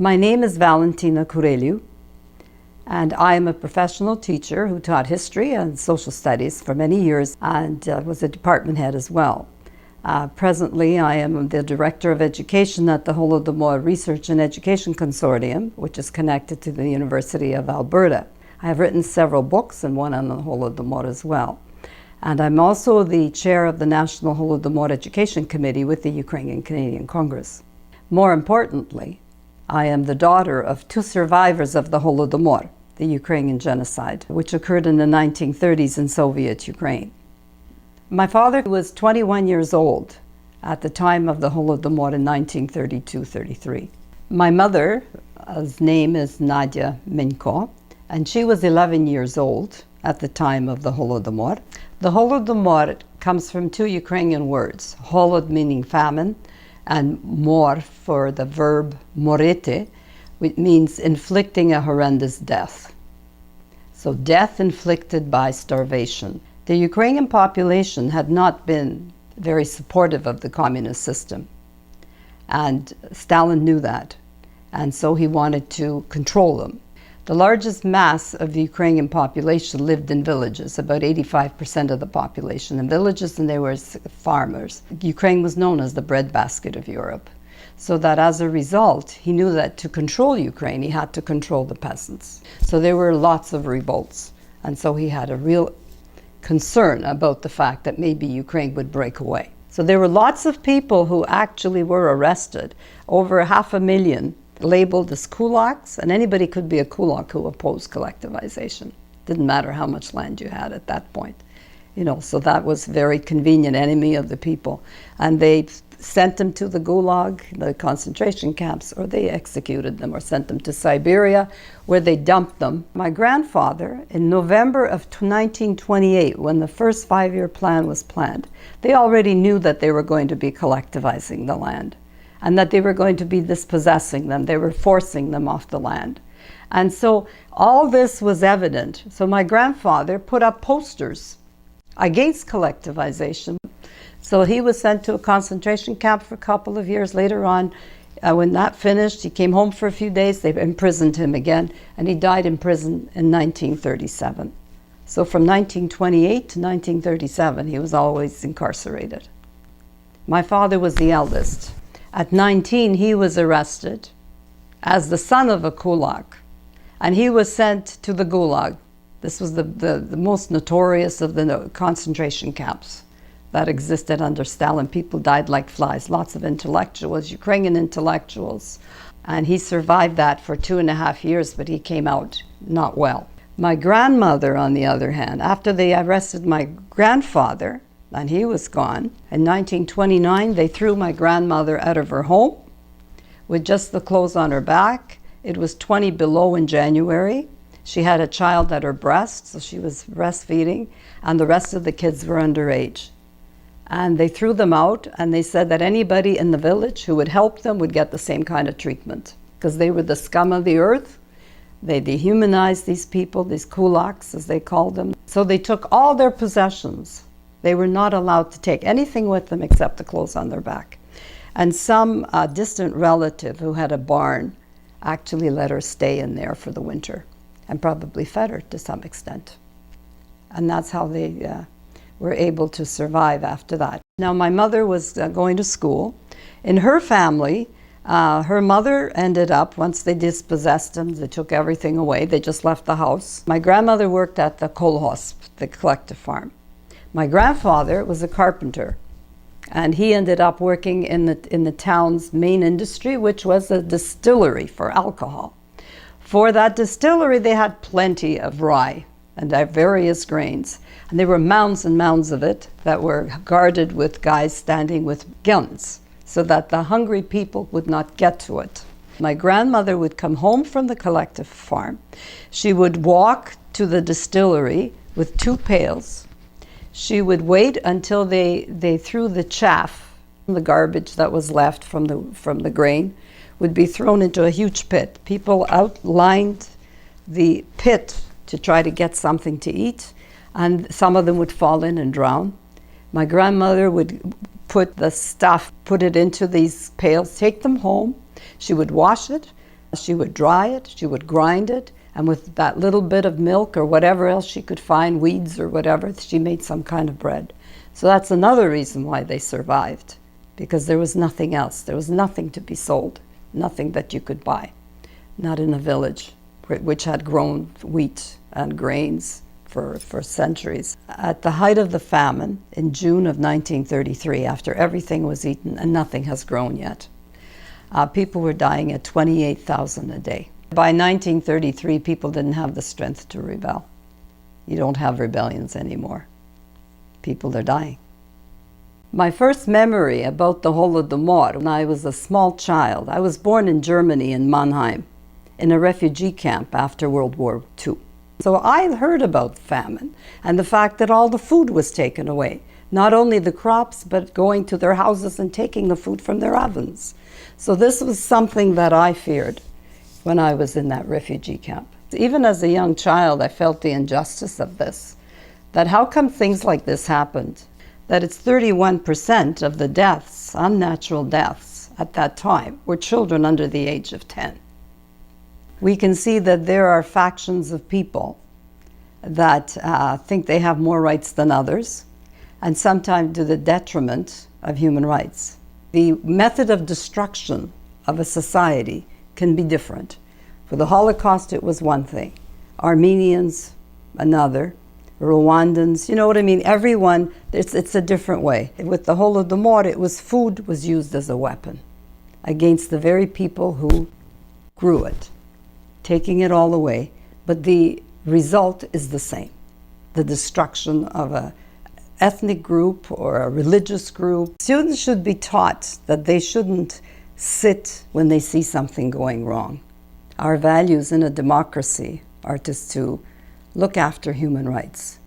My name is Valentina Kuryliw, and I am a professional teacher who taught history and social studies for many years and was a department head as well. Presently, I am the Director of Education at the Holodomor Research and Education Consortium, which is connected to the University of Alberta. I have written several books and one on the Holodomor as well. And I'm also the chair of the National Holodomor Education Committee with the Ukrainian Canadian Congress. More importantly, I am the daughter of two survivors of the Holodomor, the Ukrainian genocide, which occurred in the 1930s in Soviet Ukraine. My father was 21 years old at the time of the Holodomor in 1932-33. My mother's name is Nadia Minko, and she was 11 years old at the time of the Holodomor. The Holodomor comes from two Ukrainian words, holod meaning famine, and mor for the verb morete, which means inflicting a horrendous death. So death inflicted by starvation. The Ukrainian population had not been very supportive of the communist system, and Stalin knew that, and so he wanted to control them. The largest mass of the Ukrainian population lived in villages, about 85% of the population in villages, and they were farmers. Ukraine was known as the breadbasket of Europe. So that as a result, he knew that to control Ukraine, he had to control the peasants. So there were lots of revolts, and so he had a real concern about the fact that maybe Ukraine would break away. So there were lots of people who actually were arrested, over 500,000 labeled as kulaks, and anybody could be a kulak who opposed collectivization. Didn't matter how much land you had at that point. So that was a very convenient enemy of the people. And they sent them to the gulag, the concentration camps, or they executed them or sent them to Siberia, where they dumped them. My grandfather, in November of 1928, when the first 5-year plan was planned, they already knew that they were going to be collectivizing the land, and that they were going to be dispossessing them. They were forcing them off the land. And so all this was evident. So my grandfather put up posters against collectivization. So he was sent to a concentration camp for a couple of years. Later on, when that finished, he came home for a few days. They imprisoned him again, and he died in prison in 1937. So from 1928 to 1937, he was always incarcerated. My father was the eldest. At 19, he was arrested as the son of a kulak, and he was sent to the gulag. This was the most notorious of the concentration camps that existed under Stalin. People died like flies, lots of intellectuals, Ukrainian intellectuals, and he survived that for 2.5 years, but he came out not well. My grandmother, on the other hand, after they arrested my grandfather, and he was gone. In 1929, they threw my grandmother out of her home with just the clothes on her back. It was 20 below in January. She had a child at her breast, so she was breastfeeding, and the rest of the kids were underage. And they threw them out, and they said that anybody in the village who would help them would get the same kind of treatment, because they were the scum of the earth. They dehumanized these people, these kulaks, as they called them. So they took all their possessions. They were not allowed to take anything with them except the clothes on their back. And some distant relative who had a barn actually let her stay in there for the winter and probably fed her to some extent. And that's how they were able to survive after that. Now, my mother was going to school. In her family, her mother ended up, once they dispossessed them, they took everything away, they just left the house. My grandmother worked at the kolhos, the collective farm. My grandfather was a carpenter, and he ended up working in the town's main industry, which was a distillery for alcohol. For that distillery, they had plenty of rye and various grains, and there were mounds and mounds of it that were guarded with guys standing with guns so that the hungry people would not get to it. My grandmother would come home from the collective farm. She would walk to the distillery with 2 pails. She would wait until they threw the chaff, the garbage that was left from the grain, would be thrown into a huge pit. People outlined the pit to try to get something to eat, and some of them would fall in and drown. My grandmother would put the stuff, put it into these pails, take them home. She would wash it, She would dry it, she would grind it, and with that little bit of milk or whatever else she could find, weeds or whatever, she made some kind of bread. So that's another reason why they survived, because there was nothing else. There was nothing to be sold, nothing that you could buy, not in a village which had grown wheat and grains for centuries. At the height of the famine, in June of 1933, after everything was eaten and nothing has grown yet, people were dying at 28,000 a day. By 1933, people didn't have the strength to rebel. You don't have rebellions anymore. People are dying. My first memory about the Holodomor, when I was a small child, I was born in Germany, in Mannheim, in a refugee camp after World War II. So I heard about famine and the fact that all the food was taken away. Not only the crops, but going to their houses and taking the food from their ovens. So this was something that I feared when I was in that refugee camp. Even as a young child, I felt the injustice of this, that how come things like this happened? That it's 31% of the deaths, unnatural deaths at that time, were children under the age of 10. We can see that there are factions of people that think they have more rights than others, and sometimes to the detriment of human rights. The method of destruction of a society can be different. For the Holocaust, it was one thing. Armenians, another. Rwandans, you know what I mean? Everyone, it's a different way. With the Holodomor, it was food was used as a weapon against the very people who grew it, taking it all away. But the result is the same. The destruction of an ethnic group or a religious group. Students should be taught that they shouldn't sit when they see something going wrong. Our values in a democracy are just to look after human rights.